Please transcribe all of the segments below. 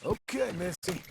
Okay, Missy.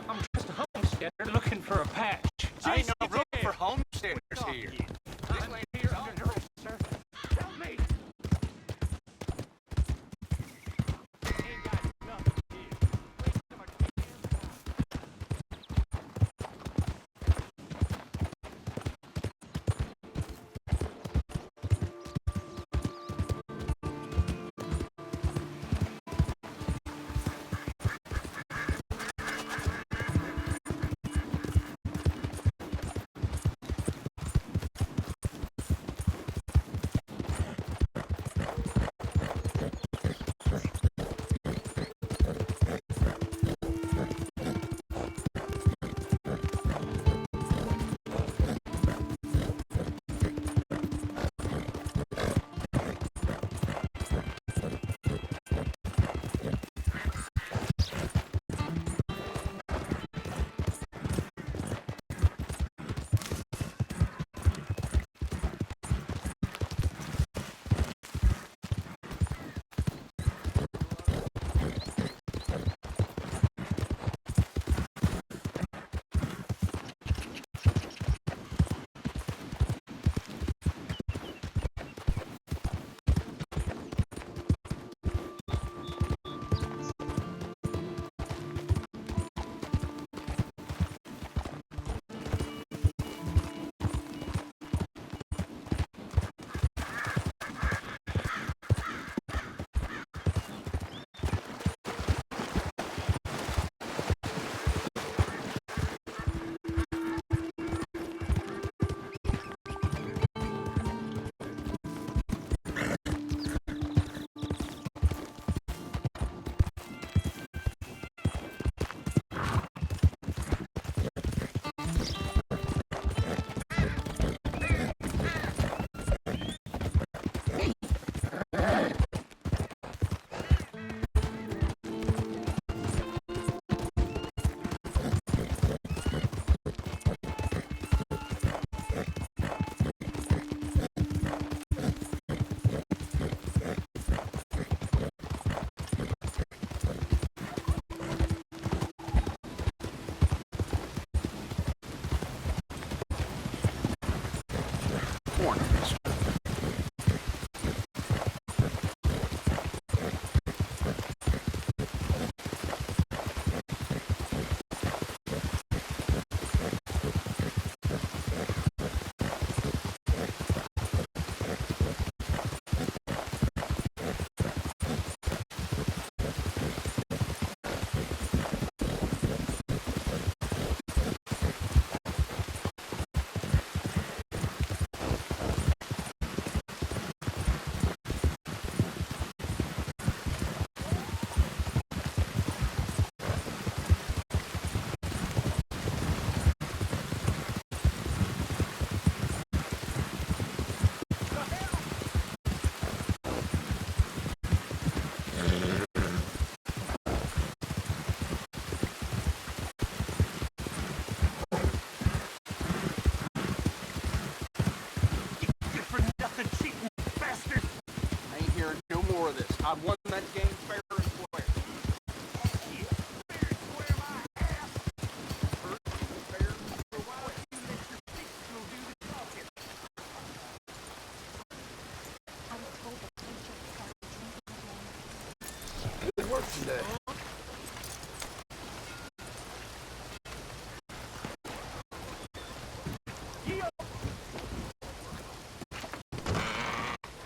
I'm just a homesteader looking for a patch. Ain't no room for homesteaders here. I'm here under arrest, sir. Help me! Ain't got nothing to do. today.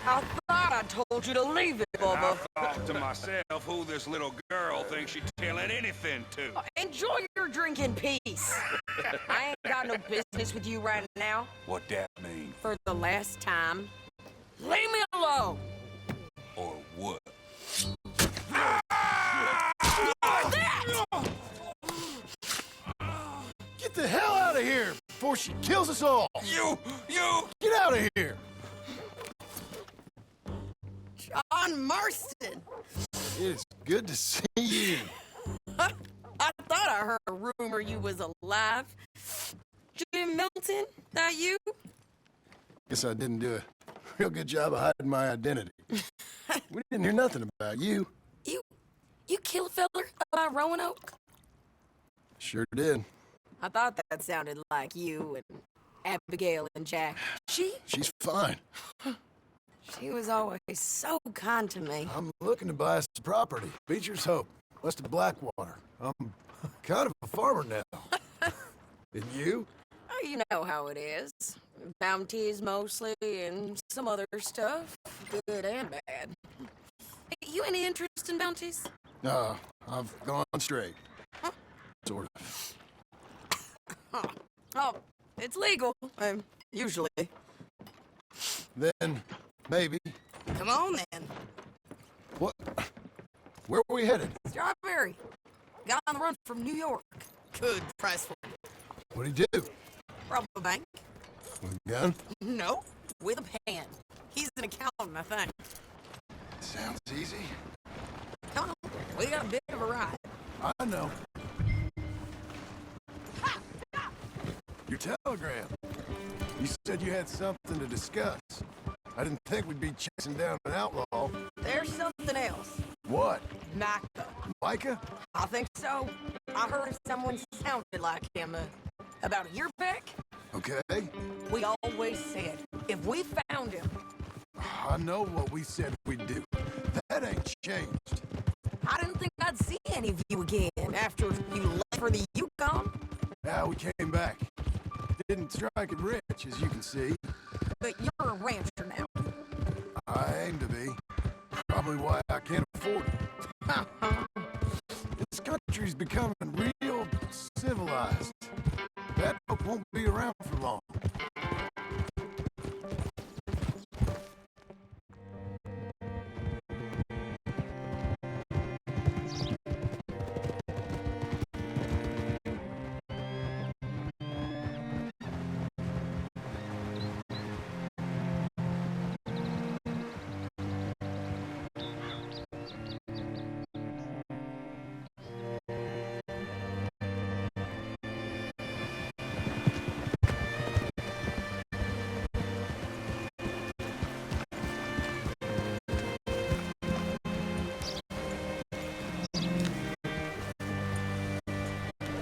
I thought I told you to leave it, Bubba. I thought to myself who this little girl thinks she's telling anything to. Enjoy your drink in peace. I ain't got no business with you right now. What that mean? For the last time, leave me alone. Or what? Get the hell out of here before she kills us all! You! Get out of here! John Marston. It's good to see you. I thought I heard a rumor you was alive. Jim Milton, that you? Guess I didn't do a real good job of hiding my identity. We didn't hear nothing about you. You kill a feller about Roanoke? Sure did. I thought that sounded like you and Abigail and Jack. She's fine. She was always so kind to me. I'm looking to buy us some property. Beecher's Hope, west of Blackwater. I'm kind of a farmer now. And you? Oh, you know how it is. Bounties mostly, and some other stuff, good and bad. You any interest in bounties? No, I've gone straight. Huh? Sort of. Oh, it's legal, usually. Then, maybe. Come on, then. What? Where are we headed? Strawberry. Got on the run from New York. Good price for it. What'd he do? Rob a bank? With a gun? No, with a pen. He's an accountant, I think. Sounds easy. Come on, we got a bit of a ride. I know. Your telegram. You said you had something to discuss. I didn't think we'd be chasing down an outlaw. There's something else. What? Micah. Micah? I think so. I heard someone sounded like him about a year back. Okay. We always said, if we found him, I know what we said we'd do. That ain't changed. I didn't think I'd see any of you again after you left for the Yukon. Now we came back. Didn't strike it rich, as you can see. But you're a rancher now. I aim to be. Probably why I can't afford it. This country's becoming real civilized. That folk won't be around for long.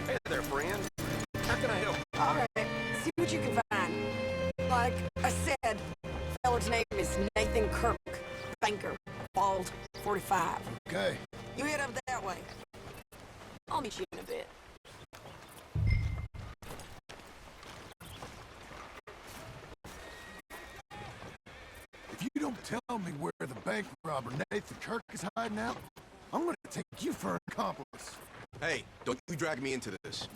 Hey there, friend. How can I help? All right, see what you can find. Like I said, fella's name is Nathan Kirk, banker, bald, 45. Okay. You head up that way. I'll meet you in a bit. If you don't tell me where the bank robber Nathan Kirk is hiding out, I'm gonna take you for an accomplice. Hey, don't you drag me into this.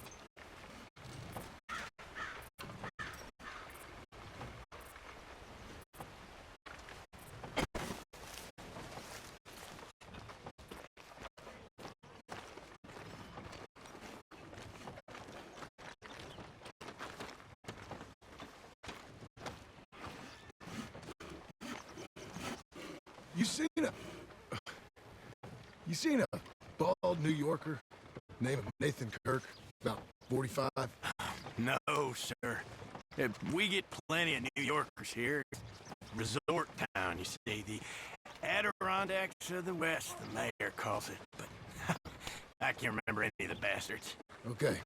You seen a bald New Yorker named Nathan Kirk, about 45? No, sir. We get plenty of New Yorkers here. Resort town, you see. The Adirondacks of the West, the mayor calls it. But I can't remember any of the bastards. Okay.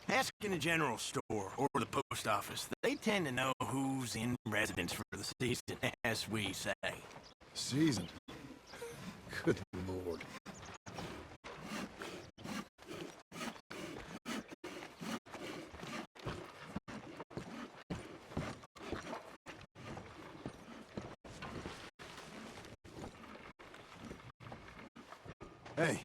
Ask in the general store or the post office. They tend to know who's in residence for the season, as we say. Season. Good Lord. Hey,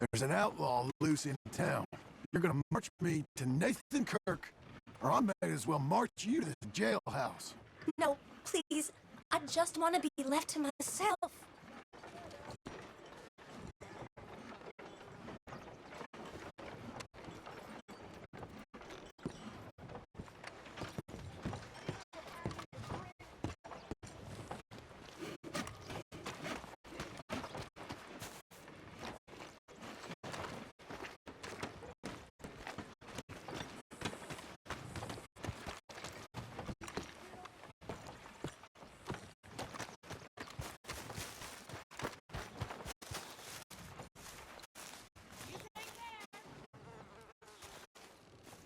there's an outlaw loose in town. You're gonna march me to Nathan Kirk, or I may as well march you to the jailhouse. No, please. I just want to be left to myself.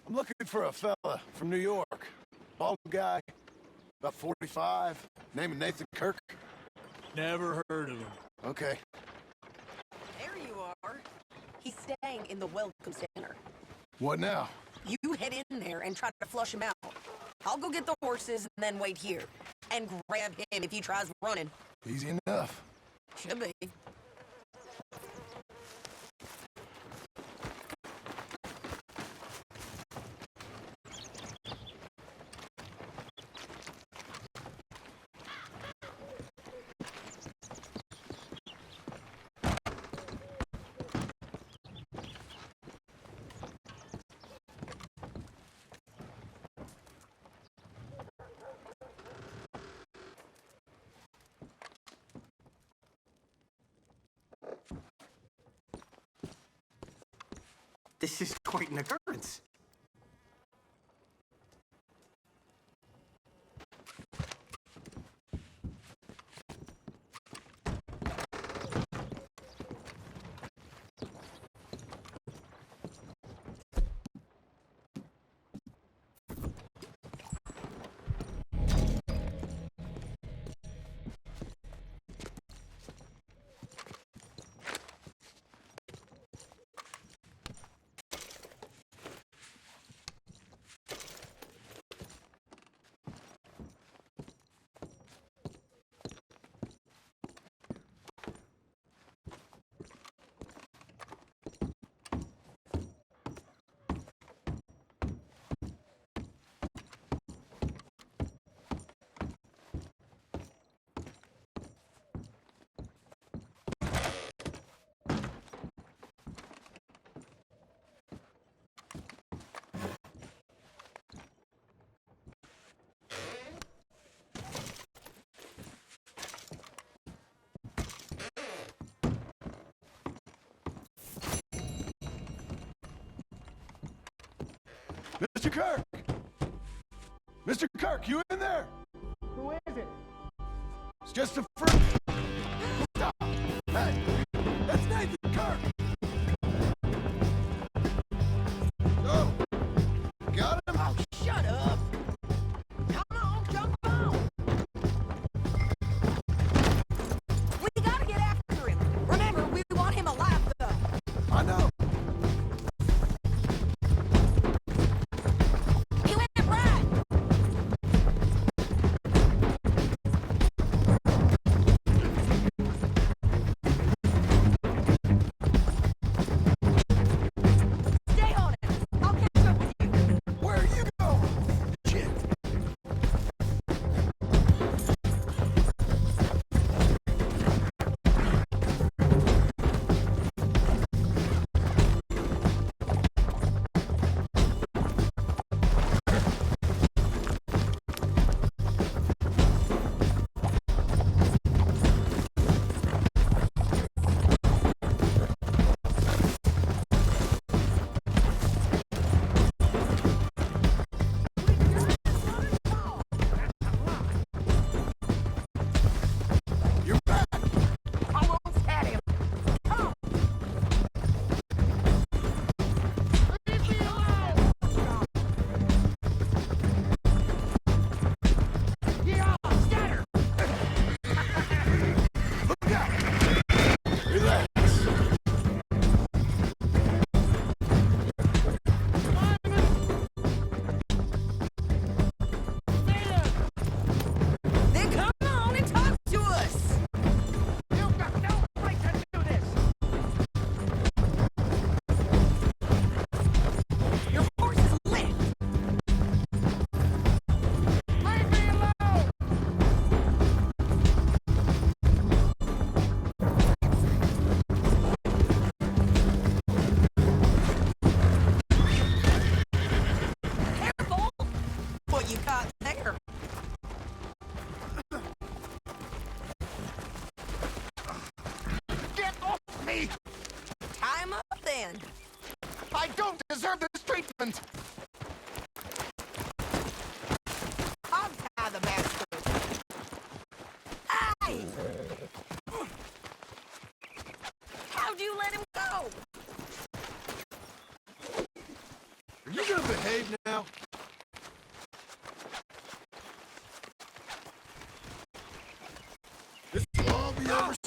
I'm looking for a fella from New York. Bald guy, about 45, name of Nathan Kirk. Never heard of him. Okay. There you are. He's staying in the Welcome Center. What now? You head in there and try to flush him out. I'll go get the horses and then wait here. And grab him if he tries running. Easy enough. Should be. This is quite an occurrence. Mr. Kirk! Mr. Kirk, you in there? Who is it? It's just a friend. Stop! Hey! That's Nathan Kirk! Oh! Got him? Oh, shut up! Come on, jump on! We gotta get after him. Remember, we want him alive, though. I know. He went right.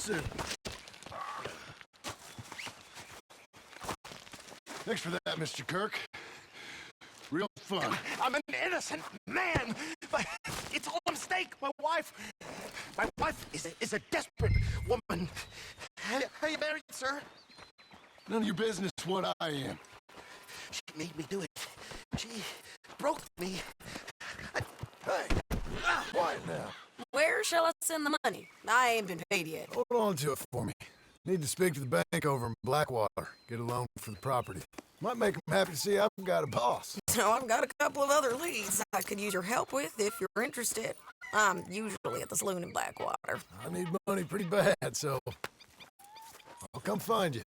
soon. Thanks for that, Mr. Kirk. Real fun. I'm an innocent man, but it's all a mistake. My wife is a desperate woman. Are you married, sir? None of your business what I am. She made me do it. She broke me. Hey, quiet now. Where shall I send the money? I ain't been paid yet. Hold on to it for me. Need to speak to the bank over in Blackwater. Get a loan for the property. Might make them happy to see I've got a boss. So I've got a couple of other leads I could use your help with if you're interested. I'm usually at the saloon in Blackwater. I need money pretty bad, so I'll come find you.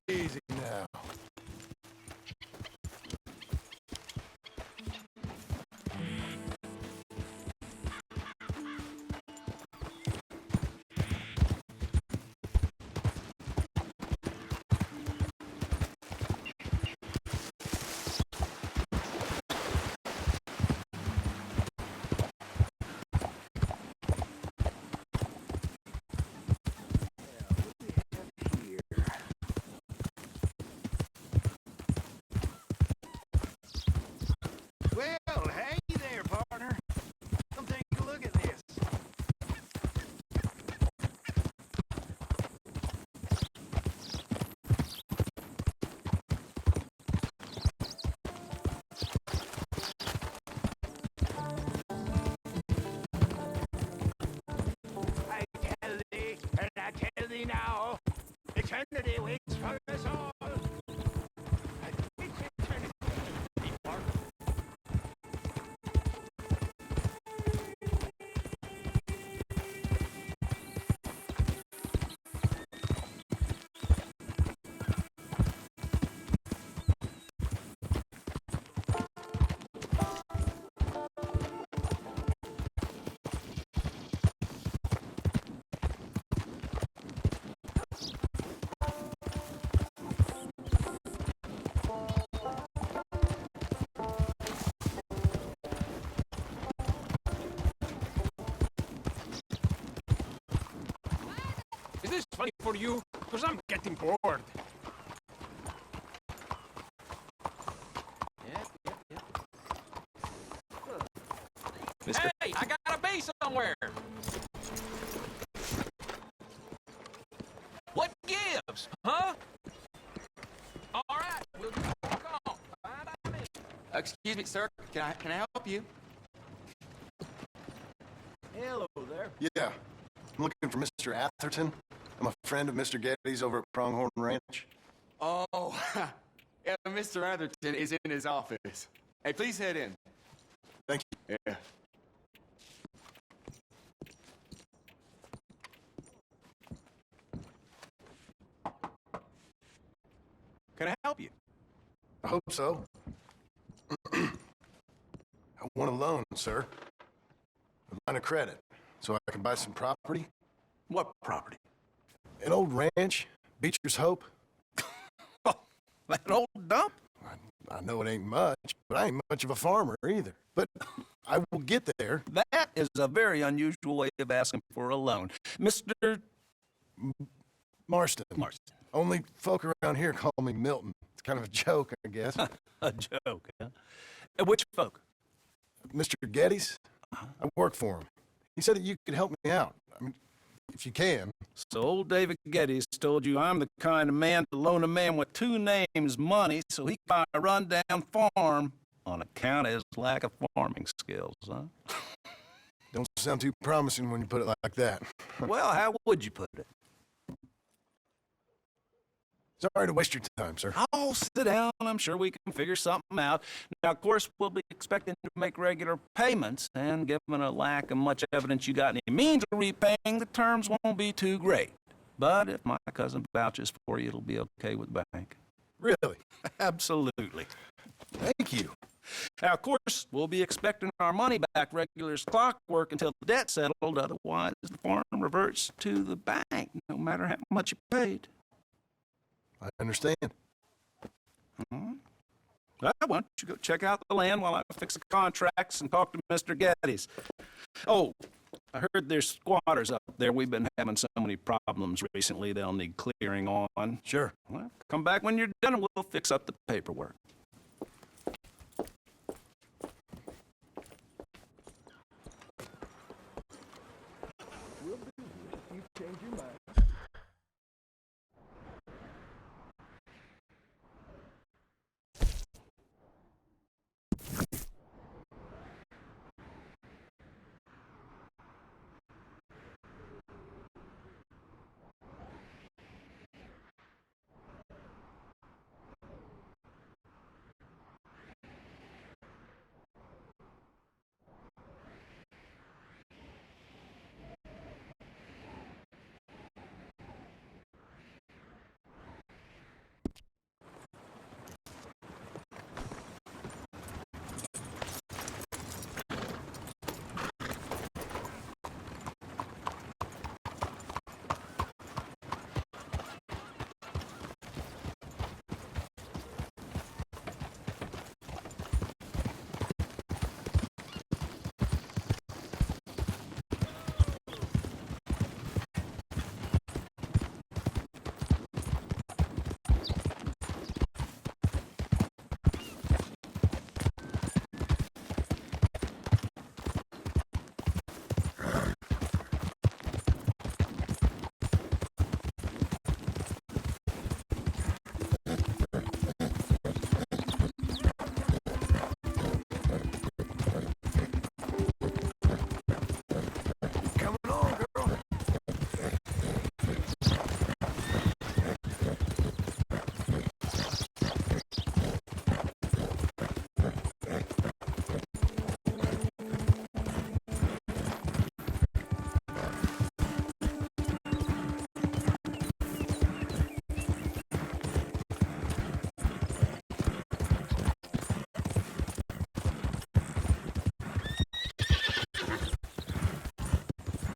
Easy now. Well, hey there, partner. Come take a look at this. I tell thee, and I tell thee now, eternity waits for us all. It's eternity, partner. Is this funny for you? Because I'm getting bored. Mister. Hey, I got a base somewhere. What gives, huh? All right, we'll give you a call. Bye-bye. Excuse me, sir. Can I help you? Hello there. Yeah. I'm looking for Mr. Atherton. I'm a friend of Mr. Getty's over at Pronghorn Ranch. Oh, yeah, Mr. Atherton is in his office. Hey, please head in. Thank you. Yeah. Can I help you? I hope so. I want a loan, sir. A line of credit, so I can buy some property. What property? An old ranch, Beecher's Hope. Oh, that old dump? I know it ain't much, but I ain't much of a farmer either. But I will get there. That is a very unusual way of asking for a loan. Mr. Marston. Marston. Only folk around here call me Milton. It's kind of a joke, I guess. A joke, huh? Which folk? Mr. Geddes, I work for him. He said that you could help me out. I mean, if you can. So old David Geddes told you I'm the kind of man to loan a man with two names money so he can buy a rundown farm on account of his lack of farming skills, huh? Don't sound too promising when you put it like that. Well, how would you put it? Sorry to waste your time, sir. Oh, sit down. I'm sure we can figure something out. Now, of course, we'll be expecting to make regular payments, and given a lack of much evidence you got any means of repaying, the terms won't be too great. But if my cousin vouches for you, it'll be okay with the bank. Really? Absolutely. Thank you. Now, of course, we'll be expecting our money back regular as clockwork until the debt's settled. Otherwise, the farm reverts to the bank, no matter how much you paid. I understand. Well, why don't you go check out the land while I fix the contracts and talk to Mr. Geddes. Oh, I heard there's squatters up there. We've been having so many problems recently they'll need clearing on. Sure. Well, come back when you're done and we'll fix up the paperwork.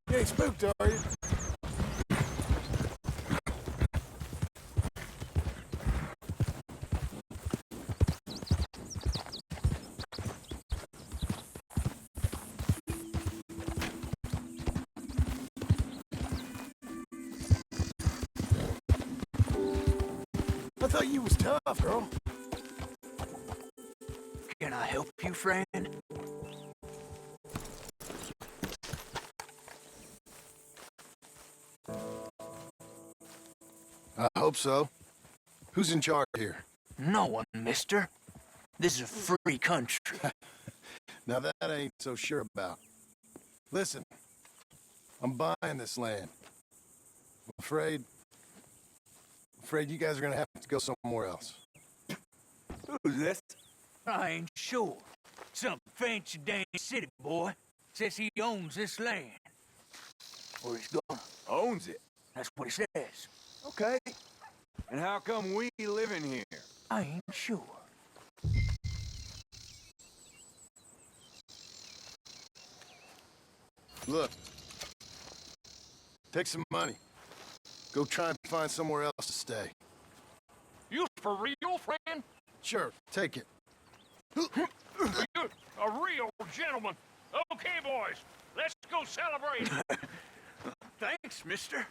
You ain't spooked, are you? I thought you was tough, girl. Can I help you, friend? I hope so. Who's in charge here? No one, mister. This is a free country. Now that I ain't so sure about. Listen, I'm buying this land. I'm afraid you guys are gonna have to go somewhere else. Who's this? I ain't sure. Some fancy dang city boy says he owns this land. Or he's gonna. Owns it. That's what he says. Okay. And how come we live in here? I ain't sure. Look. Take some money. Go try and find somewhere else to stay. You for real, friend? Sure, take it. You're a real gentleman. Okay, boys, let's go celebrate. Thanks, mister.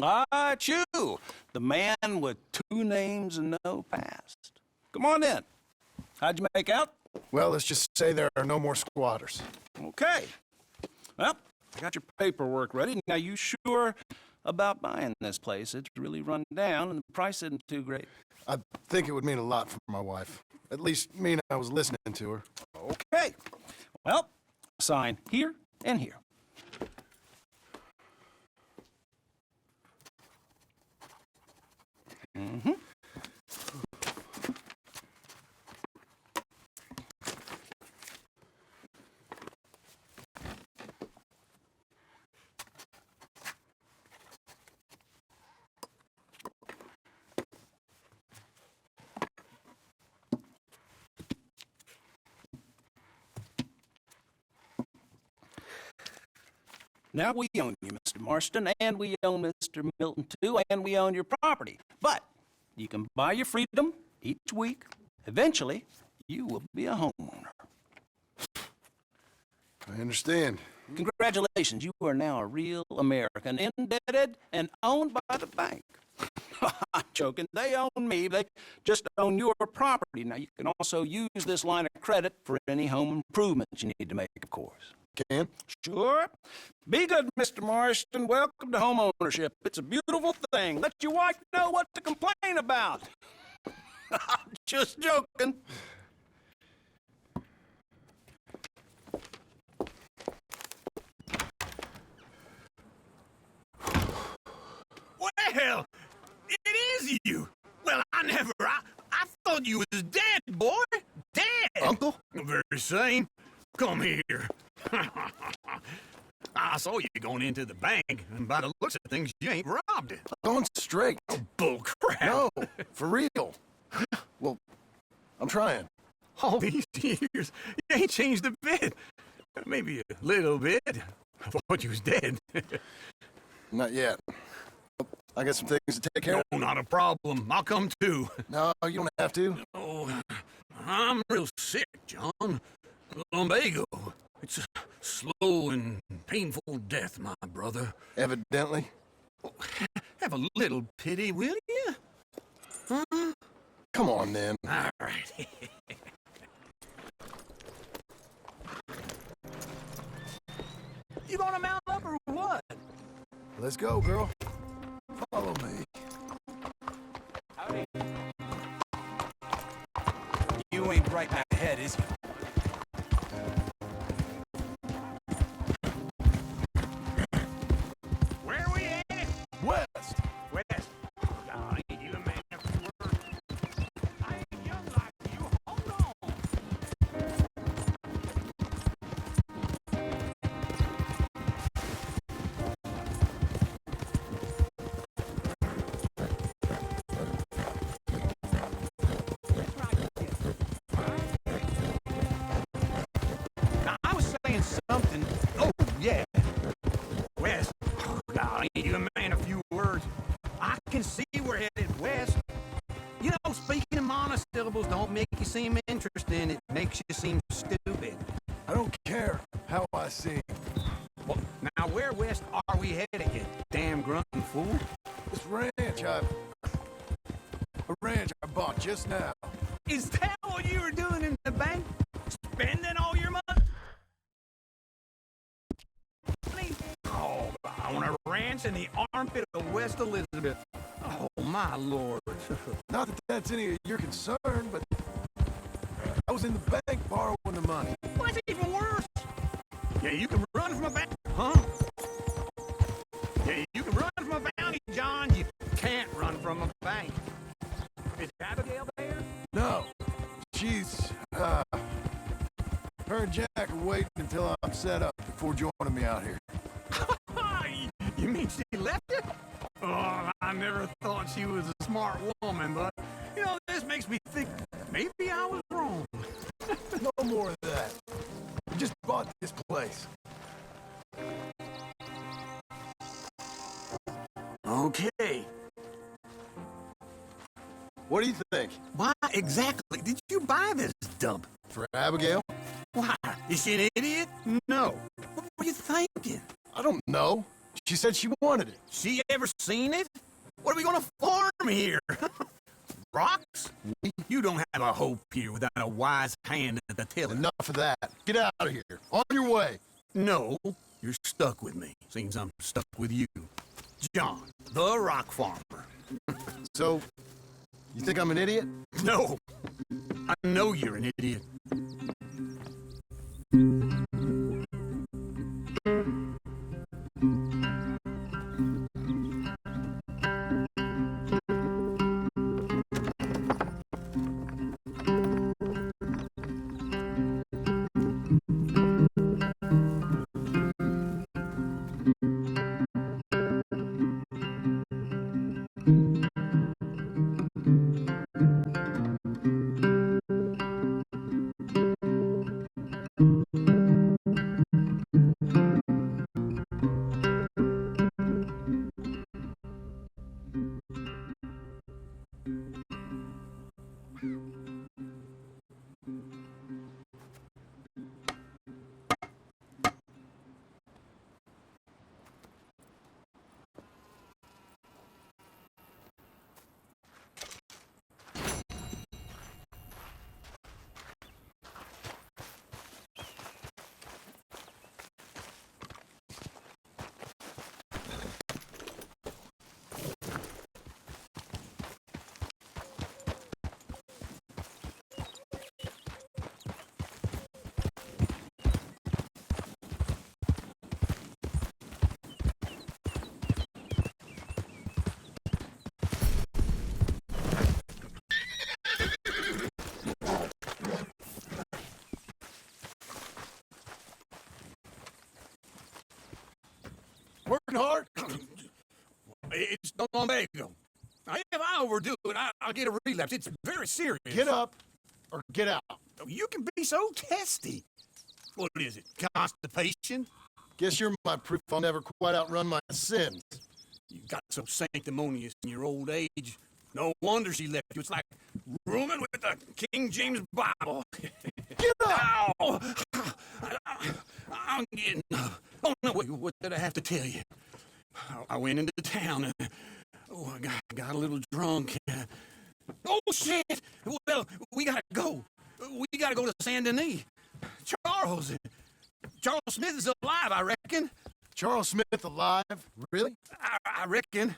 Ah, it's you, the man with 2 names and no past. Come on in. How'd you make out? Well, let's just say there are no more squatters. Okay. Well, I got your paperwork ready. Now, you sure about buying this place? It's really run down, and the price isn't too great. I think it would mean a lot for my wife. At least mean I was listening to her. Okay. Well, sign here and here. Mm-hmm. Now we own you, Mr. Marston, and we own Mr. Milton, too, and we own your property. But you can buy your freedom each week. Eventually, you will be a homeowner. I understand. Congratulations, you are now a real American, indebted and owned by the bank. I'm joking. They own me. They just own your property. Now, you can also use this line of credit for any home improvements you need to make, of course. Can? Sure. Be good, Mr. Marston. Welcome to home ownership. It's a beautiful thing. Let your wife know what to complain about. I'm just joking. Well, it is you. Well, I thought you was dead, boy. Dead. Uncle? The very same. Come here. I saw you going into the bank, and by the looks of things, you ain't robbed it. Going straight. Bull crap. No, for real. Well, I'm trying. All these years, you ain't changed a bit. Maybe a little bit. I thought you was dead. Not yet. I got some things to take care of. No, not a problem. I'll come too. No, you don't have to. Oh, I'm real sick, John. Lumbago. It's a slow and painful death, my brother. Evidently. Have a little pity, will you? Huh? Come on, then. All right. You gonna mount up or what? Let's go, girl. Follow me. Howdy. You ain't right in my head, is you? Where we at? West. West. I ain't you a man of few words. I ain't young like you. Hold on. Now, I was saying something. Oh, yeah. West. Oh, God, ain't you a man of few words? I can see we're headed west. You know, speaking in monosyllables don't make you seem interesting. It makes you seem stupid. I don't care how I sing. Well, now, where west are we headed, you damn grunting fool? This ranch I bought just now. Is that what you were doing in the bank? Spending all your money? I want a ranch in the armpit of West Elizabeth. Oh, my lord. Not that that's any of your concern, but I was in the bank borrowing the money. What's even worse? Yeah, you can run from a bank, huh? Yeah, you can run from a bounty, John. You can't run from a bank. Is Abigail there? No, she's, her and Jack are waiting until I'm set up before joining me out here. You mean she left you? Oh, I never thought she was a smart woman, but, you know, this makes me think maybe I was wrong. No more of that. We just bought this place. Okay. What do you think? Why exactly did you buy this dump? For Abigail? Why? Is she an idiot? No. What were you thinking? I don't know. She said she wanted it. She ever seen it? What are we gonna farm here? Rocks? You don't have a hope here without a wise hand at the tiller. Enough of that. Get out of here. On your way. No, you're stuck with me. Seems I'm stuck with you. John, the rock farmer. So, you think I'm an idiot? No, I know you're an idiot. Working hard? It's no lumbago. If I overdo it, I'll get a relapse. It's very serious. Get up or get out. You can be so testy. What is it, constipation? Guess you're my proof I'll never quite outrun my sins. You got so sanctimonious in your old age. No wonder she left you. It's like rooming with the King James Bible. Get up! Ow! I'm getting... Oh, no, wait, what did I have to tell you? I went into town and... Oh, I got a little drunk. Oh, shit! Well, we gotta go. We gotta go to Saint Denis. Charles Smith is alive, I reckon. Charles Smith alive? Really? I reckon.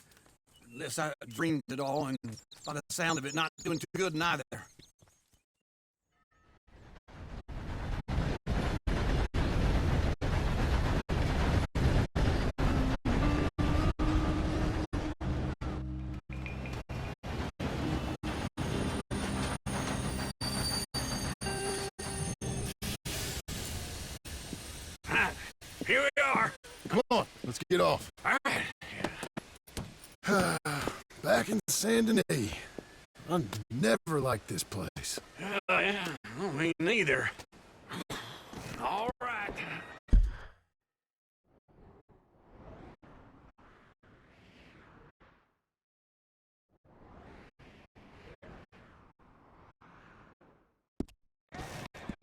Unless I dreamed it all, and by the sound of it, not doing too good neither. Here we are. Come on, let's get off. All right. Back in Saint Denis. I never liked this place. Yeah, well, me neither. All right.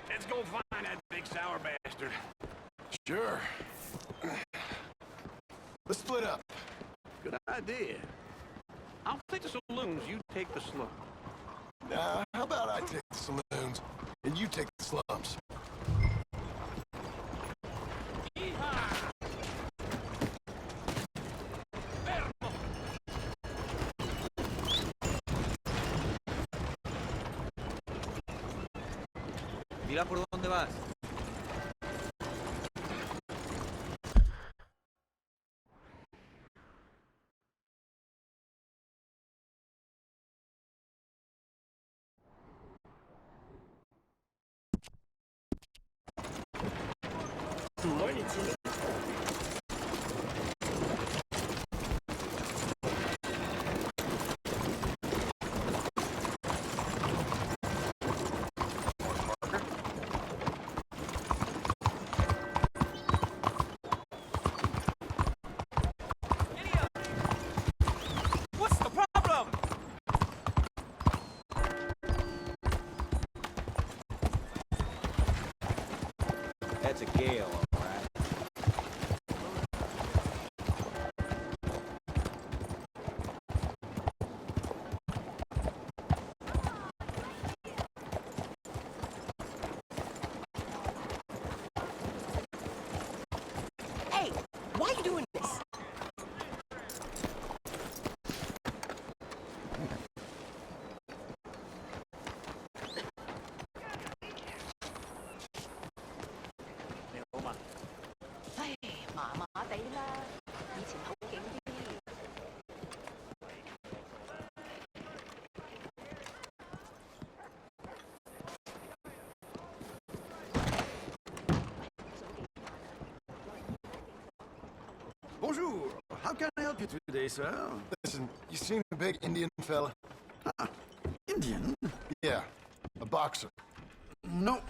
Let's go find that big sour bastard. Sure. Let's split up. Good idea. I'll take the saloons, you take the slum. Nah, how about I take the saloons and you take the slums? Yeehaw! Mira por dónde vas. What's the problem? That's a gale, all right. Hey, why are you doing this? Bonjour. How can I help you today, sir? Listen, you seen the big Indian fella? Indian? Yeah, a boxer. No.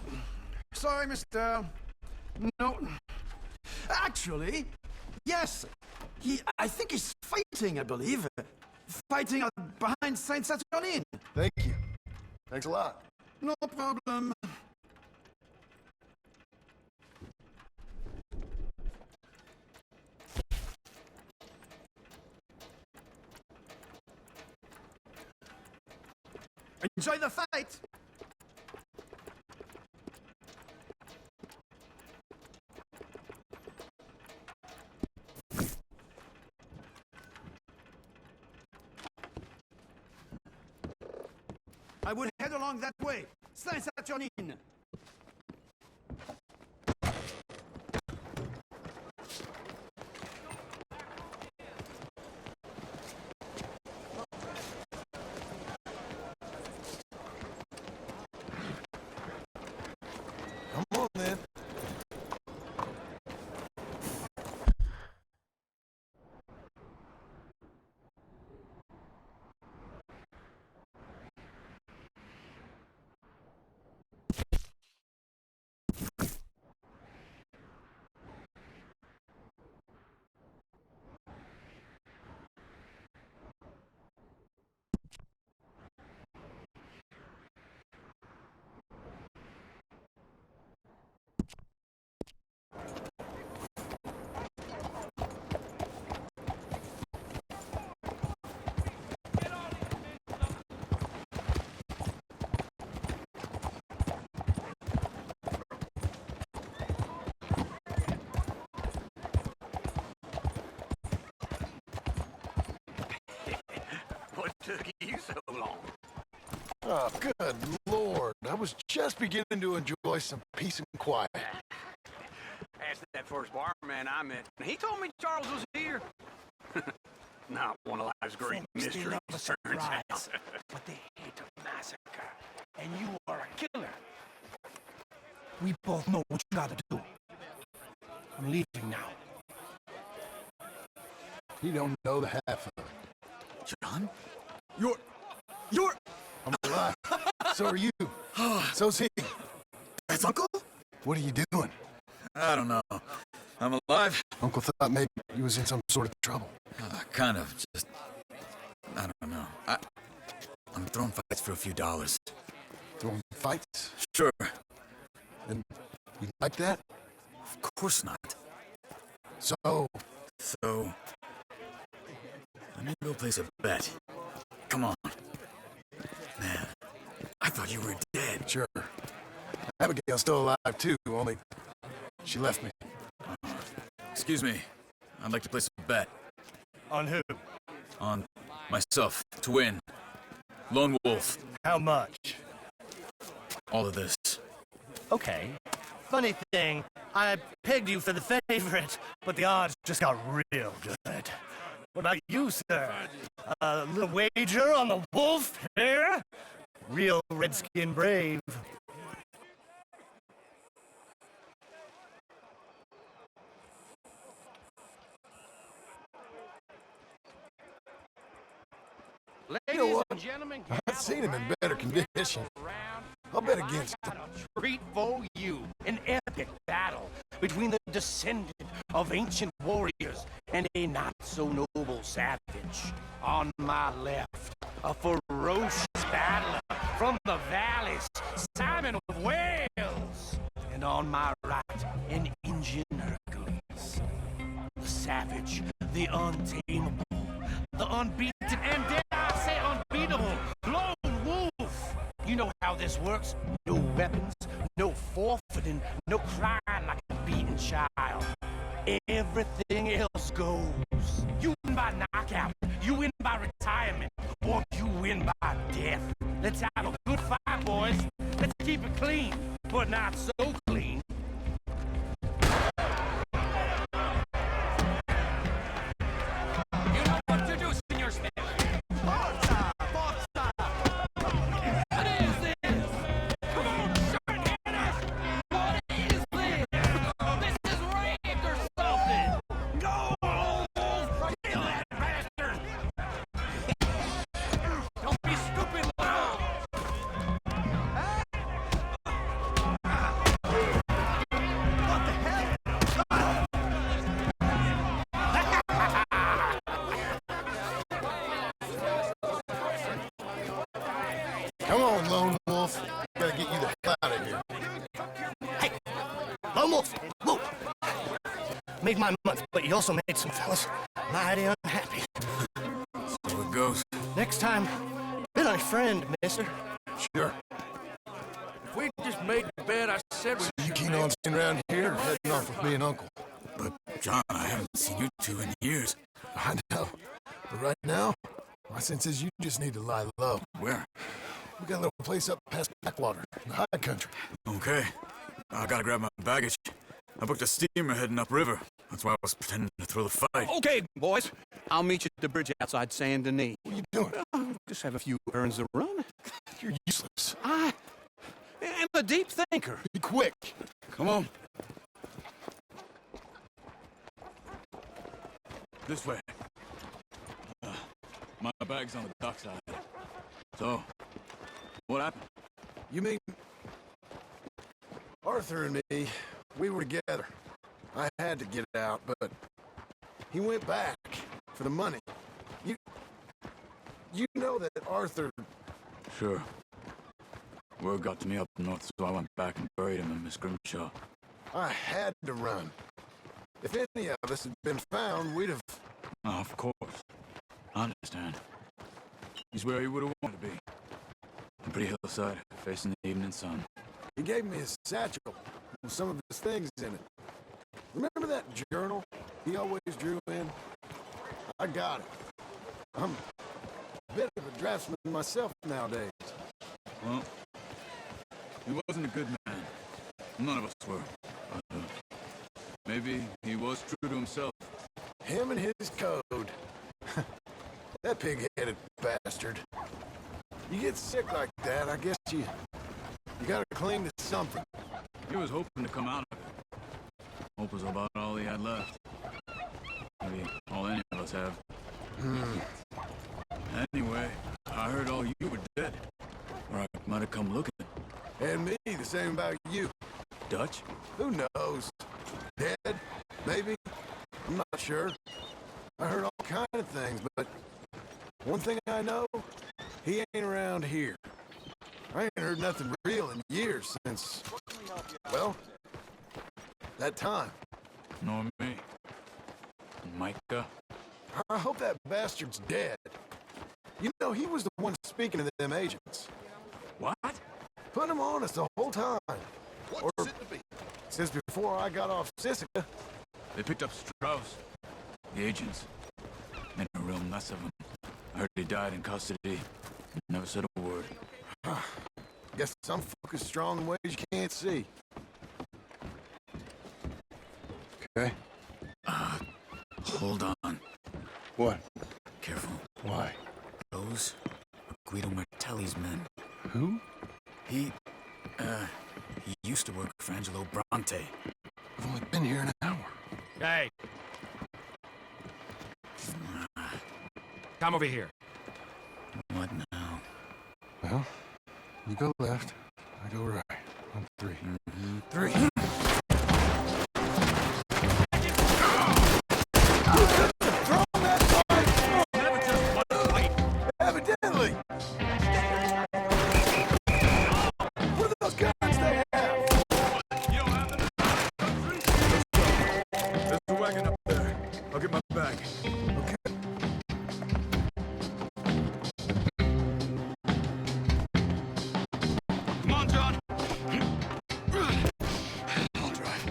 Sorry, mister. No. Actually, yes. I think he's fighting, I believe. Fighting behind Saint Saturnin. Thank you. Thanks a lot. No problem. Enjoy the fight! I would head along that way. Saint-Saturnin. Come on, then. What took you so long? Oh, good Lord. I was just beginning to enjoy some peace and quiet. Asked that first barman I met. He told me Charles was here. Not one of life's great mysteries, turns out. But they hate a massacre, and you are a killer. We both know what you gotta do. I'm leaving now. You don't know the half of it. John? You're... I'm alive. So are you. So's he. That's Uncle? What are you doing? I don't know. I'm alive. Uncle thought maybe you was in some sort of trouble. Kind of. Just... I don't know. I'm throwing fights for a few dollars. Throwing fights? Sure. And you like that? Of course not. So... Let me go place a bet. Come on. Man, I thought you were dead. Sure. Abigail's still alive, too, only she left me. Excuse me. I'd like to place a bet. On who? On myself, to win. Lone Wolf. How much? All of this. Okay. Funny thing, I pegged you for the favorite, but the odds just got real good. What about you, sir? A little wager on the wolf here? Real redskin brave. You know what? I've seen him in better condition. I'll bet against him. Treat for you an epic battle between the descendant of ancient warriors and a not-so-noble savage. On my left, a ferocious battler from the valleys, Simon of Wales. And on my right, an Indian Hercules. The savage, the untamable, the unbeaten, and dare I say unbeatable, lone wolf. You know how this works. No weapons, no forfeiting, no crying like a beaten child. Everything else goes. You win by knockout, you win by retirement, or you win by death. Let's have a good fight, boys. Let's keep it clean, but not so clean. You know what to do, Senor Smith. What is this? Come on, short hitters! What is this? This is rape or something! Go, wolf! Kill that bastard! Don't be stupid, loud! What the hell? Come on, Lone Wolf. Gotta get you the hell out of here. Hey, Lone Wolf, whoa! Made my month, but you also made some fellas mighty unhappy. So it goes. Next time, been a friend, mister. Sure. If we just made the bed I said we... You keen on staying around here or heading off with me and Uncle? But, John, I haven't seen you two in years. I know. But right now, my sense is you just need to lie low. Where? We got a little place up past Blackwater, in the high country. Okay. I gotta grab my baggage. I booked a steamer heading upriver. That's why I was pretending to throw the fight. Okay, boys. I'll meet you at the bridge outside Saint Denis. What are you doing? Just have a few errands to run. You're useless. I am a deep thinker. Be quick. Come on. This way. My bag's on the dockside. So, what happened? You mean... Arthur and me, we were together. I had to get out, but he went back for the money. You know that Arthur... Sure. Word got to me up north, so I went back and buried him in Miss Grimshaw. I had to run. If any of us had been found, we'd have... Oh, of course. I understand. He's where he would have wanted to be. A pretty hillside, facing the evening sun. He gave me his satchel with some of his things in it. Remember that journal he always drew in? I got it. I'm a bit of a draftsman myself nowadays. Well, he wasn't a good man. None of us were. But, maybe he was true to himself. Him and his code. That pig-headed bastard. You get sick like that, I guess you gotta cling to something. He was hoping to come out of it. Hope was about all he had left. Maybe all any of us have. Anyway, I heard all you were dead. Or I might have come looking. And me, the same about you. Dutch? Who knows? Dead? Maybe? I'm not sure. I heard all kinds of things, but one thing I know, he ain't around here. I ain't heard nothing real in years since, well, that time. Nor me. Micah? I hope that bastard's dead. You know, he was the one speaking to them agents. What? Put him on us the whole time. What's it to be? Since before I got off Sziasztok. They picked up Strauss. The agents. Made a real mess of him. I heard he died in custody. Never said a word. Guess some focused strong in ways you can't see. Okay. Hold on. What? Careful. Why? Those are Guido Martelli's men. Who? He used to work for Angelo Bronte. I've only been here an hour. Hey! Come over here. What now? Well, you go left, I go right. On three. Three. Evidently! What are those guns they have? You don't have them? There's a wagon up there. I'll get my bag. Okay. Come on, John. I'll drive.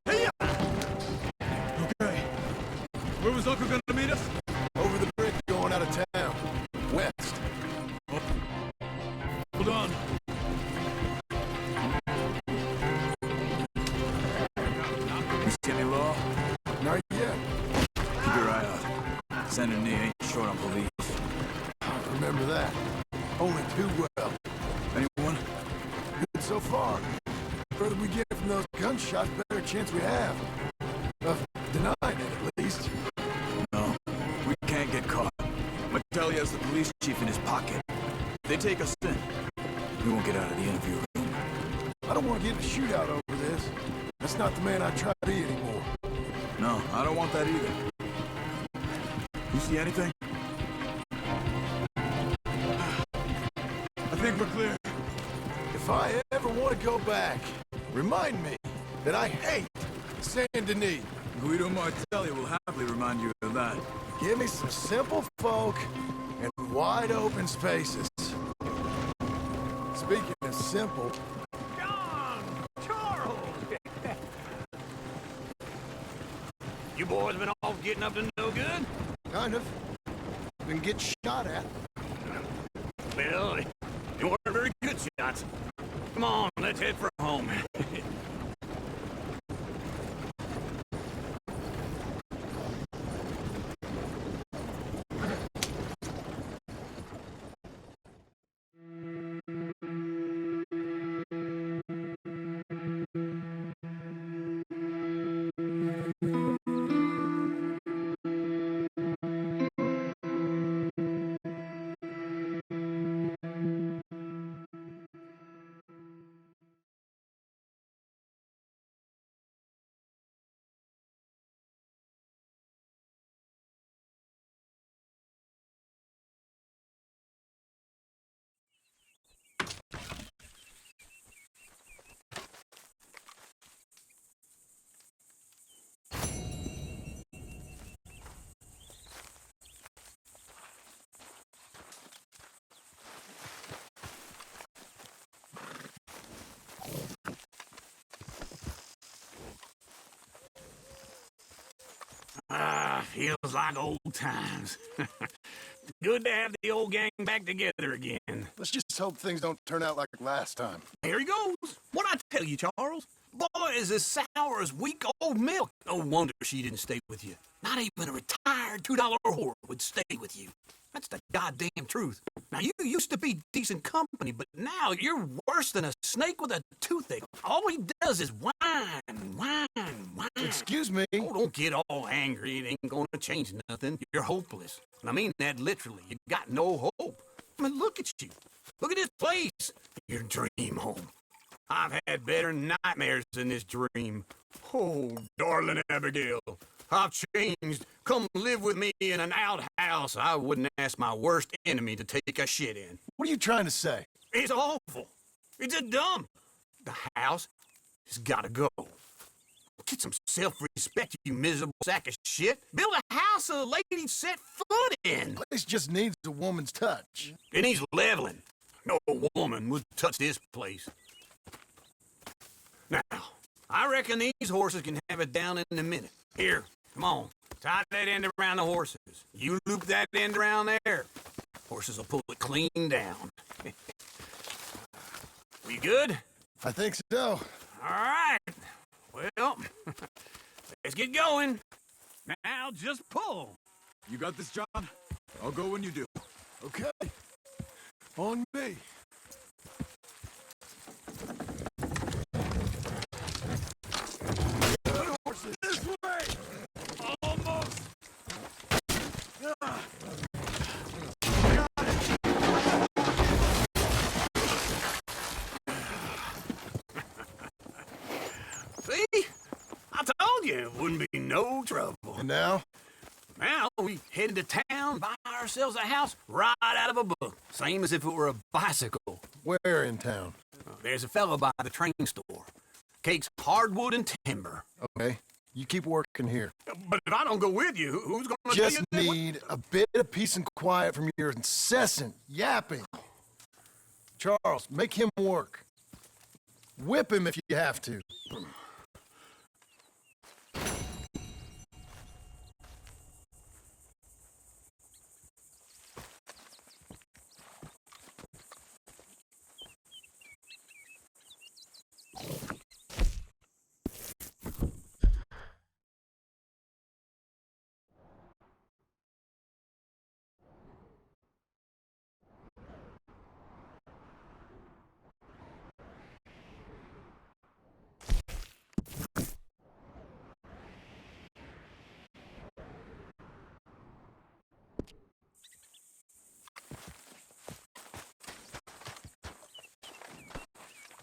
Hey! Okay. Where was Uncle gonna meet us? Over the bridge going out of town. West. Hold on. You see any law? Not yet. Keep your eye out. Senator Nee ain't short on police. I remember that. Only too well. Anyone? Good so far. The further we get from those gunshots, better chance we have. Of denying it, at least. No. We can't get caught. Martelli has the police chief in his pocket. If they take us in, we won't get out of the interview room. I don't want to get in a shootout over this. That's not the man I try to be anymore. No, I don't want that either. You see anything? I think we're clear. If I ever want to go back, remind me that I hate Saint Denis. Guido Martelli will happily remind you of that. Give me some simple folk and wide open spaces. Speaking of simple, John! Charles! You boys been off getting up to no good? kind of. Been getting shot at. Well, they weren't very good shots. Come on, let's head for home. Feels like old times. Good to have the old gang back together again. Let's just hope things don't turn out like last time. Here he goes. What'd I tell you, Charles? Boy is as sour as week-old milk. No wonder she didn't stay with you. Not even a retired $2 whore would stay with you. That's the goddamn truth. Now, you used to be decent company, but now you're worse than a snake with a toothache. All he does is whine. Excuse me? Oh, don't get all angry. It ain't gonna change nothing. You're hopeless. And I mean that literally. You got no hope. I mean, look at you. Look at this place. Your dream home. I've had better nightmares than this dream. Oh, darling Abigail, I've changed. Come live with me in an outhouse I wouldn't ask my worst enemy to take a shit in. What are you trying to say? It's awful. It's a dump. The house has gotta go. Get some self-respect, you miserable sack of shit. Build a house a lady set foot in. Place just needs a woman's touch. It needs leveling. No woman would touch this place. Now, I reckon these horses can have it down in a minute. Here, come on. Tie that end around the horses. You loop that end around there. Horses will pull it clean down. We good? I think so. All right. Well, let's get going. Now just pull. You got this, John? I'll go when you do. Okay. On me. This way! Almost! See? I told you it wouldn't be no trouble. And now? Now we head into town, buy ourselves a house right out of a book. Same as if it were a bicycle. Where in town? There's a fellow by the train store. Cakes hardwood and timber. Okay. You keep working here. But if I don't go with you, who's going to Just need a bit of peace and quiet from your incessant yapping. Charles, make him work. Whip him if you have to.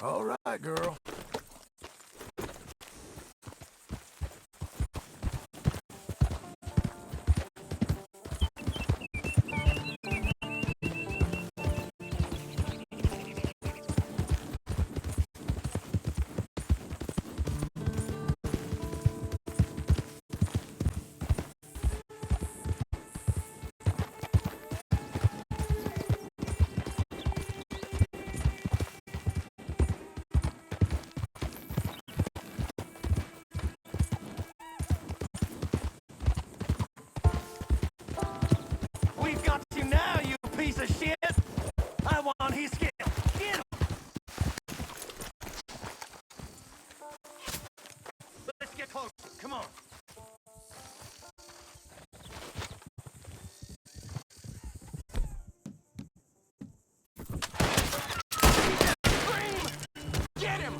All right, girl. We've got you now, you piece of shit! I want his skill. Get him! Let's get closer. Come on. Scream! Get him!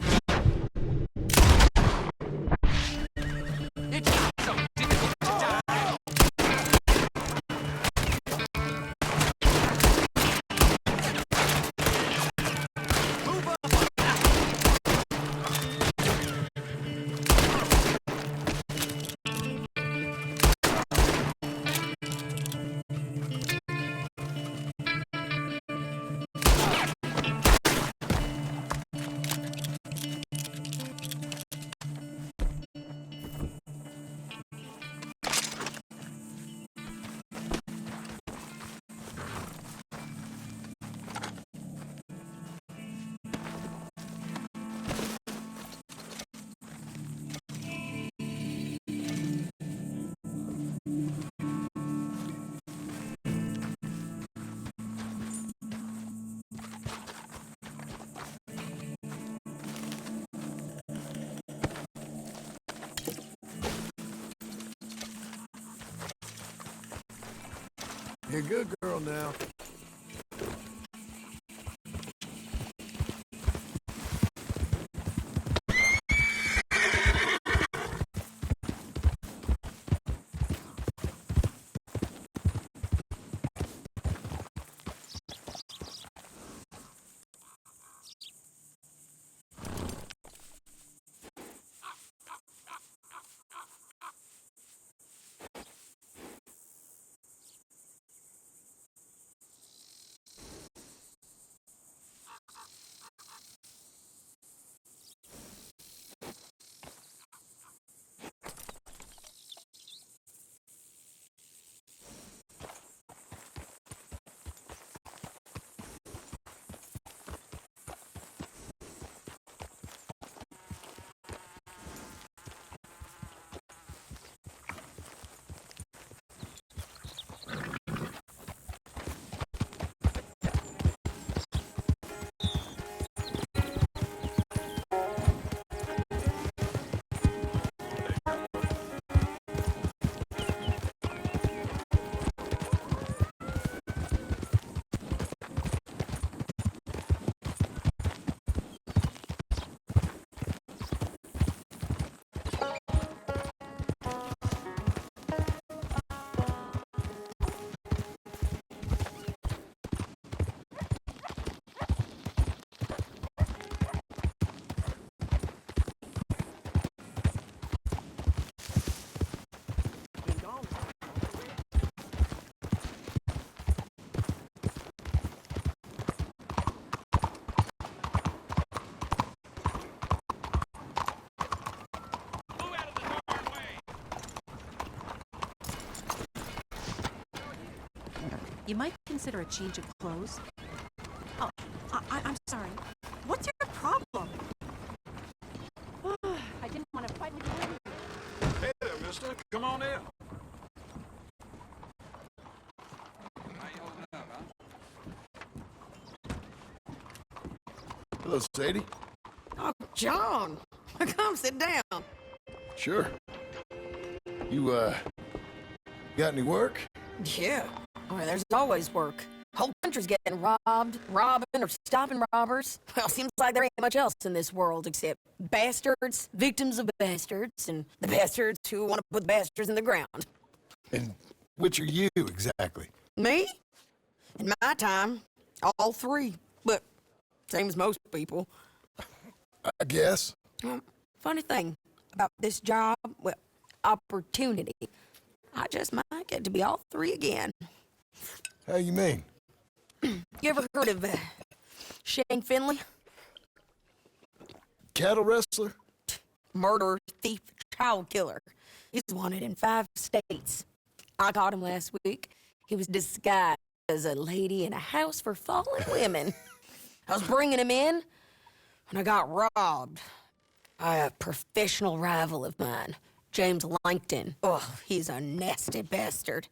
It's not so difficult to die. You're a good girl now. You might consider a change of clothes. Oh, I'm sorry. What's your problem? I didn't want to fight with you. Hey there, mister. Come on in. Hello, Sadie. Oh, John. Come sit down. Sure. You, got any work? Yeah. Well, there's always work. Whole country's getting robbed, robbing, or stopping robbers. Well, seems like there ain't much else in this world except bastards, victims of bastards, and the bastards who want to put the bastards in the ground. And which are you, exactly? Me? In my time, all three. But same as most people. I guess. Funny thing about this job, well, opportunity. I just might get to be all three again. How you mean? You ever heard of Shane Finley? Cattle wrestler? Murderer, thief, child killer. He's wanted in 5 states. I caught him last week. He was disguised as a lady in a house for fallen women. I was bringing him in, and I got robbed by a professional rival of mine, James Langton. Oh, he's a nasty bastard.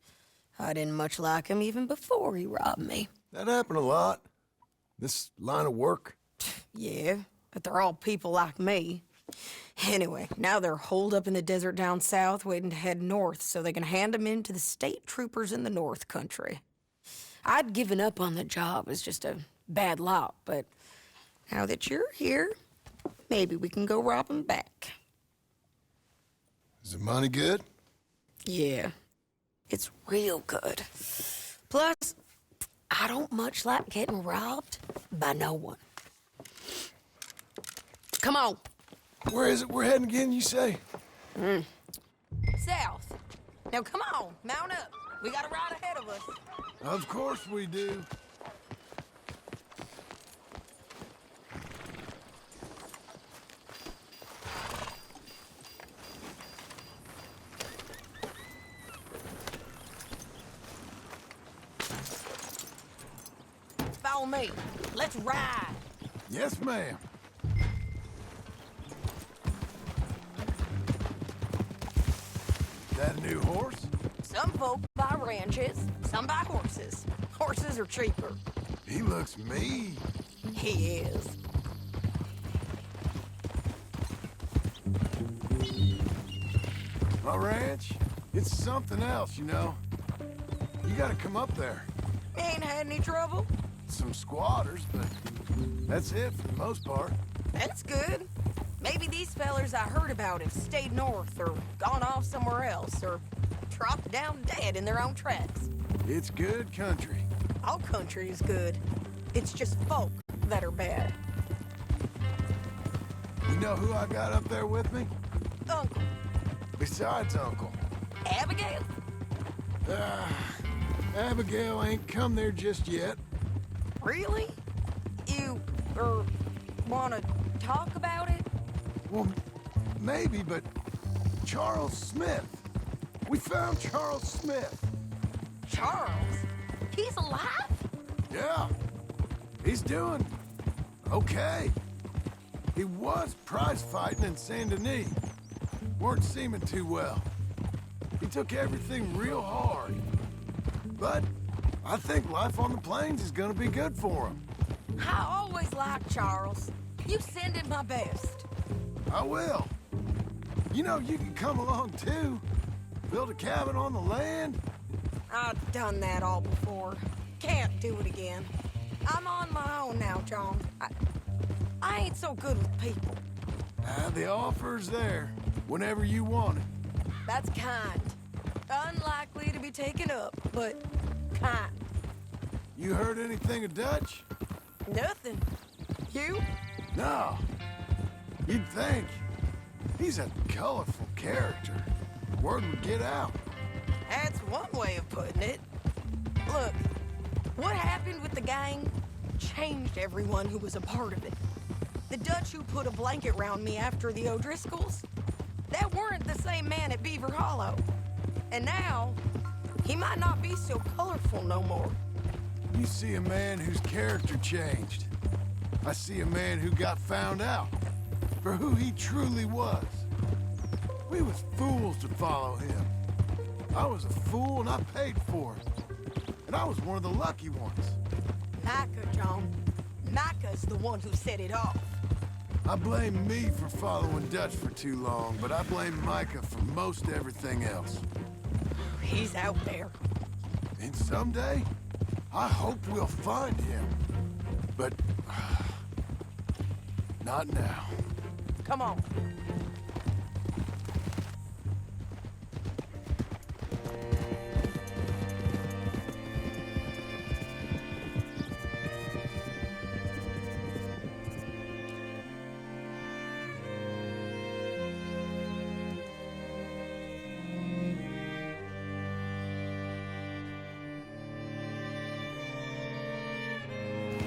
I didn't much like him even before he robbed me. That happened a lot. This line of work. Yeah, but they're all people like me. Anyway, now they're holed up in the desert down south waiting to head north so they can hand them in to the state troopers in the north country. I'd given up on the job as just a bad lot, but now that you're here, maybe we can go rob them back. Is the money good? Yeah, it's real good. Plus, I don't much like getting robbed by no one. Come on. Where is it we're heading again, you say? South. Now come on, mount up. We got a ride ahead of us. Of course we do. Follow me. Let's ride. Yes, ma'am. That a new horse? Some folk buy ranches, some buy horses. Horses are cheaper. He looks mean. He is. My ranch, it's something else, you know. You gotta come up there. Ain't had any trouble? Some squatters, but that's it for the most part. That's good. Maybe these fellers I heard about have stayed north or gone off somewhere else or dropped down dead in their own tracks. It's good country. All country is good. It's just folk that are bad. You know who I got up there with me? Uncle. Besides Uncle. Abigail? Abigail ain't come there just yet. Really? You, wanna talk about it? Well, maybe, but Charles Smith. We found Charles Smith. Charles? He's alive? Yeah. He's doing okay. He was prize fighting in Saint Denis. Weren't seeming too well. He took everything real hard. But I think life on the plains is gonna be good for him. I always liked Charles. You send him my best. I will. You know, you can come along too. Build a cabin on the land. I've done that all before. Can't do it again. I'm on my own now, John. I ain't so good with people. The offer's there, whenever you want it. That's kind. Unlikely to be taken up, but kind. You heard anything of Dutch? Nothing. You? No. You'd think. He's a colorful character. Word would get out. That's one way of putting it. Look, what happened with the gang changed everyone who was a part of it. The Dutch who put a blanket round me after the O'Driscolls, that weren't the same man at Beaver Hollow. And now, He might not be so colorful no more. You see a man whose character changed. I see a man who got found out for who he truly was. We was fools to follow him. I was a fool and I paid for it. And I was one of the lucky ones. Micah, John. Micah's the one who set it off. I blame me for following Dutch for too long, but I blame Micah for most everything else. He's out there. And someday, I hope we'll find him. But not now. Come on.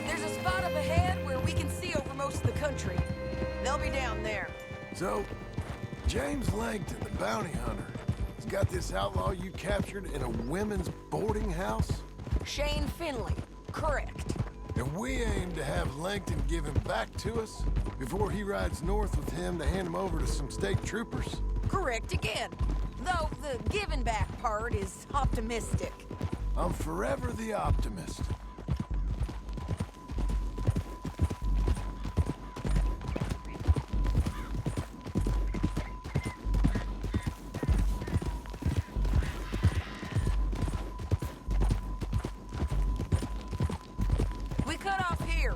There's a spot up ahead where we can see over most of the country. They'll be down there. So, James Langton, the bounty hunter, has got this outlaw you captured in a women's boarding house? Shane Finley. Correct. And we aim to have Langton give him back to us before he rides north with him to hand him over to some state troopers? Correct again. Though the giving back part is optimistic. I'm forever the optimist. We cut off here.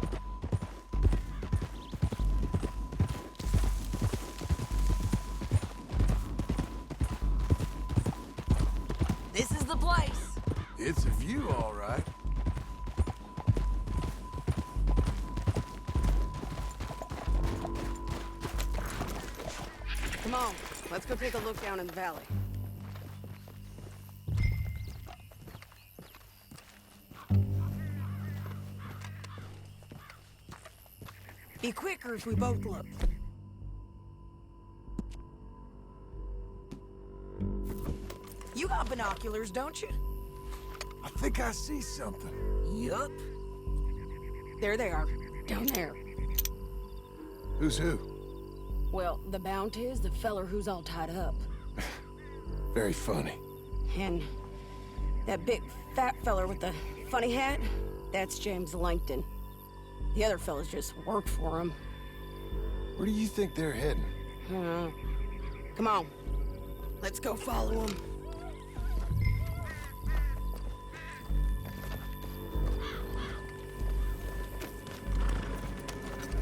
This is the place. It's a view, all right. Come on, let's go take a look down in the valley. Be quicker if we both look. You got binoculars, don't you? I think I see something. Yup. There they are, down there. Who's who? Well, the bounty is the feller who's all tied up. Very funny. And that big fat feller with the funny hat, that's James Langton. The other fellas just work for him. Where do you think they're heading? Come on. Let's go follow them.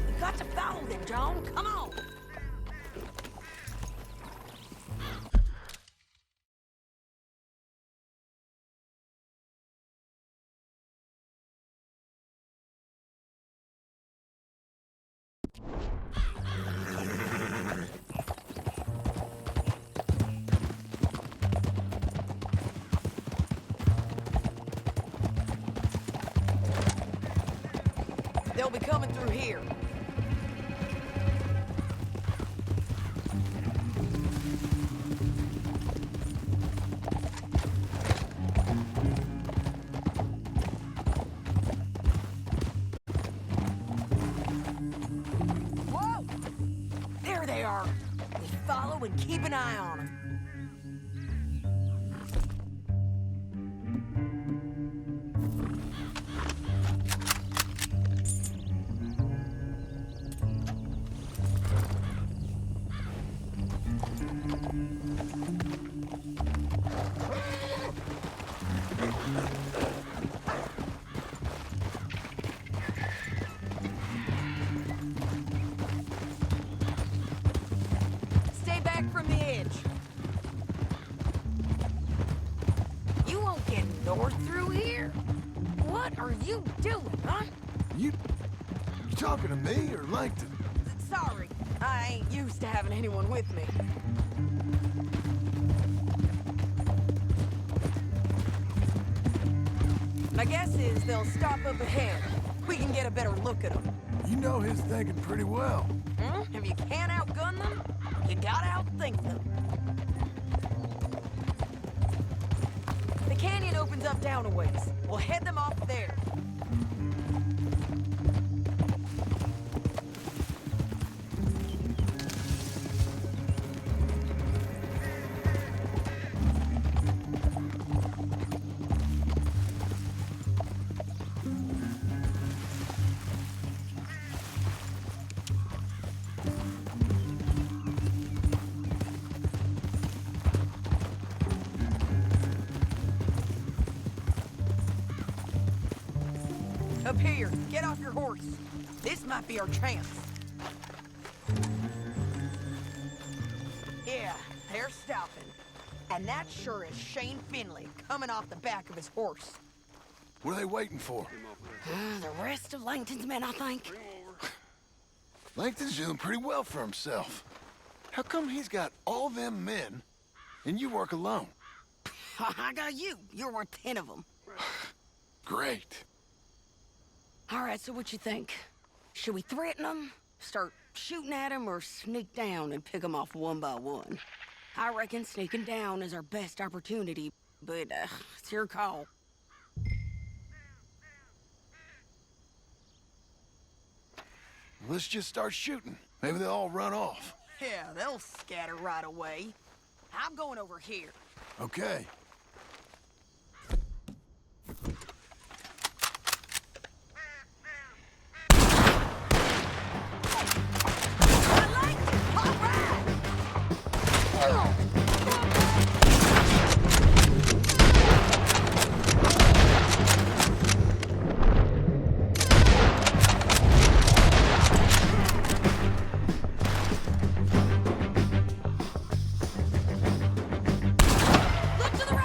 We got to follow them, John. Come on. They'll be coming through here. Whoa! There they are. Just follow and keep an eye on them. Stay back from the edge. You won't get north through here. What are you doing, huh? You talking to me or Langton? Sorry, I ain't used to having anyone with me. My guess is they'll stop up ahead. We can get a better look at them. You know his thinking pretty well. If you can't outgun them, you gotta outthink them. The canyon opens up down a ways. We'll head them off there. Up here, get off your horse. This might be our chance. Yeah, they're stopping. And that sure is Shane Finley coming off the back of his horse. What are they waiting for? The rest of Langton's men, I think. Langton's doing pretty well for himself. How come he's got all them men, and you work alone? I got you. You're worth 10 of them. Great. All right, so what you think? Should we threaten them, start shooting at them, or sneak down and pick them off one by one? I reckon sneaking down is our best opportunity, but it's your call. Let's just start shooting. Maybe they'll all run off. Yeah, they'll scatter right away. I'm going over here. Okay. Look to the right!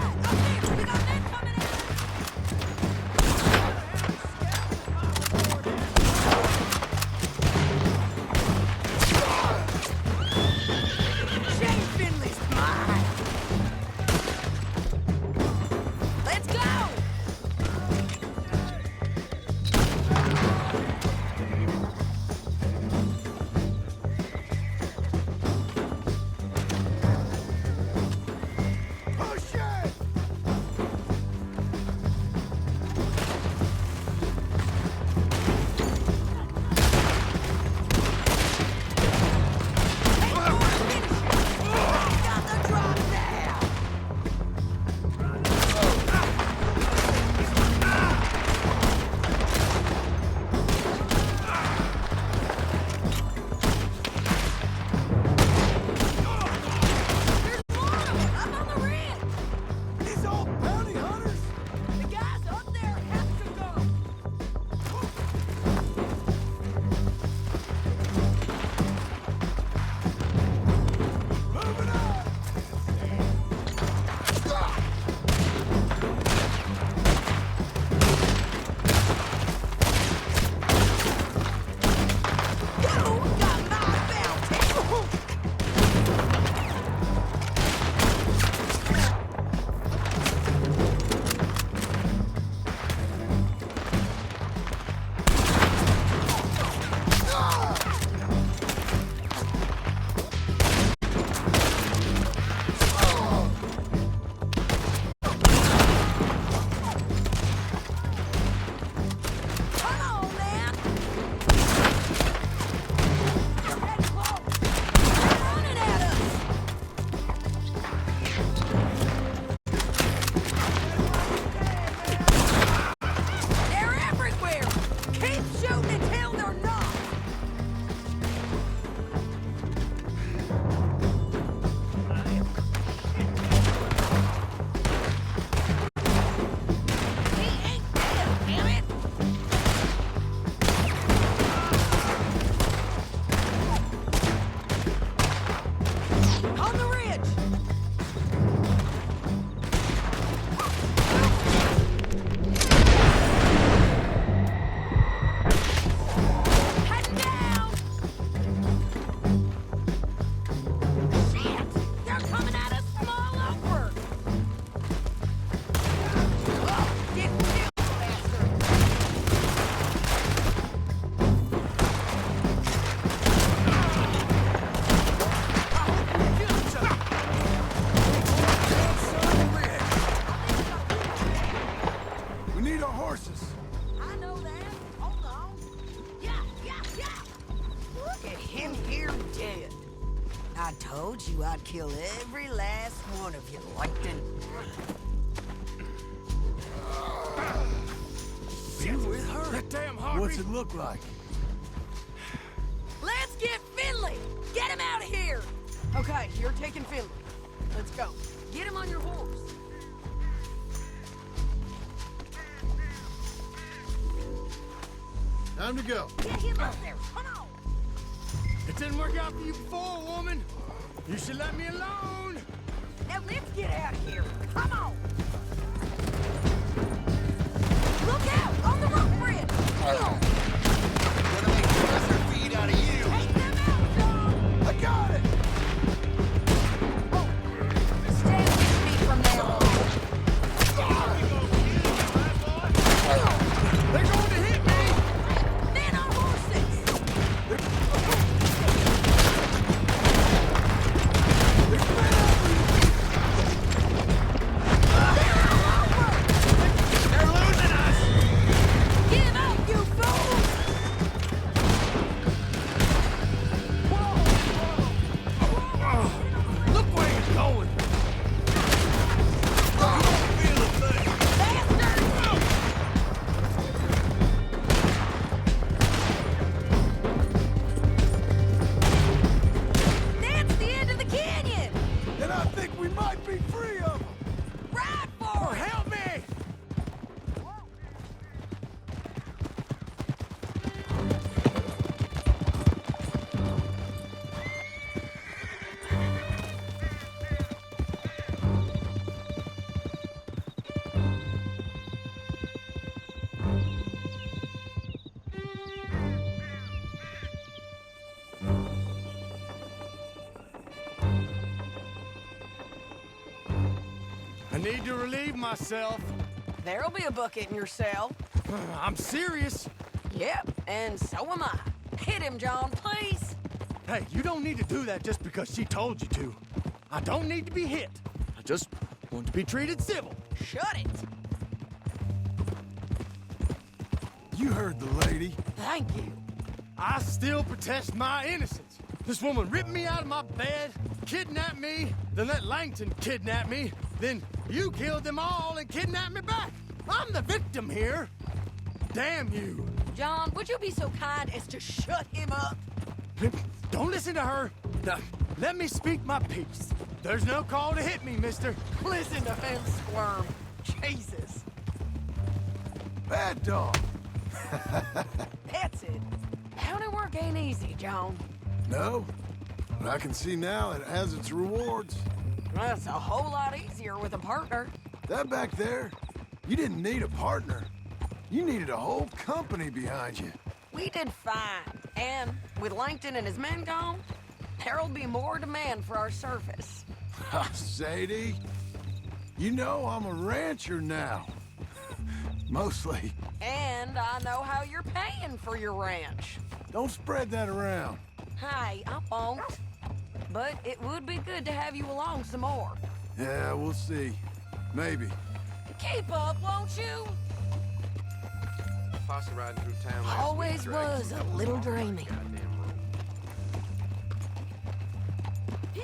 kill every last one of you, Langton. You with her? That damn Harvey? What's it look like? Let's get Finley! Get him out of here! Okay, you're taking Finley. Let's go. Get him on your horse. Time to go. Get him up there. Come on. It didn't work out for you before, woman. You should let me alone. Now let's get out of here. Come on. Look out! On the rope bridge! Gonna make dresser feed out of you. Take them out, John! I got it! Stay with me from now on. They're going to hit me. Men on horses! They're losing us. Give up, you fools! Look where he's going. You don't feel a thing. That's the end of the canyon! And I think we might be free of them. Ride for Oh, it! help me. I need to relieve myself. There'll be a bucket in your cell. I'm serious. Yep, and so am I. Hit him, John, please. Hey, you don't need to do that just because she told you to. I don't need to be hit. I just want to be treated civil. Shut it. You heard the lady. Thank you. I still protest my innocence. This woman ripped me out of my bed, kidnapped me, then let Langton kidnap me, then you killed them all and kidnapped me back. I'm the victim here. Damn you. John, would you be so kind as to shut him up? Don't listen to her. Let me speak my piece. There's no call to hit me, mister. Listen to him squirm. Jesus. Bad dog. That's it. County work ain't easy, John. No, but I can see now it has its rewards. That's a whole lot easier with a partner. That back there, you didn't need a partner. You needed a whole company behind you. We did fine. And with Langton and his men gone, there'll be more demand for our service. Sadie, you know I'm a rancher now. Mostly. And I know how you're paying for your ranch. Don't spread that around. Hey, I won't. But it would be good to have you along some more. Yeah, we'll see. Maybe. Keep up, won't you? Posse riding through town last Always week, Drake. was a little dreamy. Goddamn road. Yeah.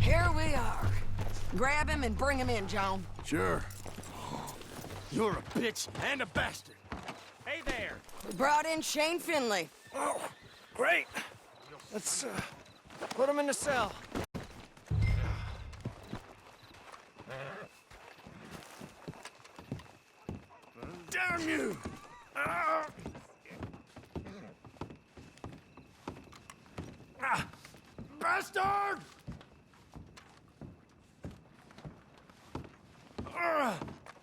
Here we are. Grab him and bring him in, John. Sure. You're a bitch and a bastard. Hey there. We brought in Shane Finley. Oh, great. Let's put him in the cell. Damn you! Bastard!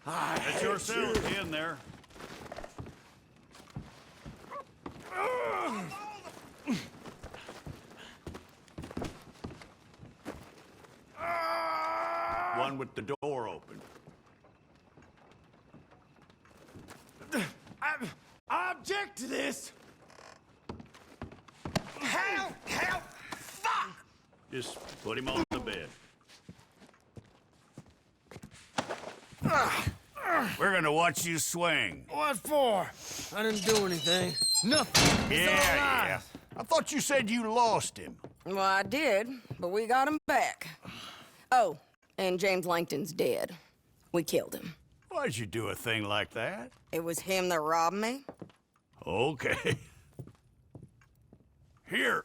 That's your cell in there. One with the door open. I object object to this. Help! Help! Fuck! Just put him on the bed. We're gonna watch you swing. What for? I didn't do anything. Nothing. It's all Yeah. lies. I thought you said you lost him. Well, I did, but we got him back. Oh, and James Langton's dead. We killed him. Why'd you do a thing like that? It was him that robbed me. Okay. Here.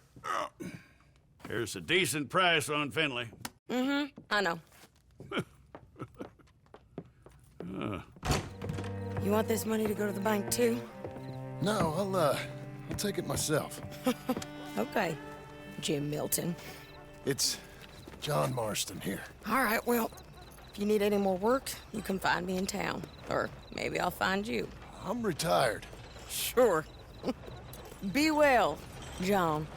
Here's a decent price on Finley. Mm-hmm, I know. You want this money to go to the bank, too? No, I'll take it myself. Okay, Jim Milton. It's John Marston here. All right, well, if you need any more work, you can find me in town. Or maybe I'll find you. I'm retired. Sure. Be well, John.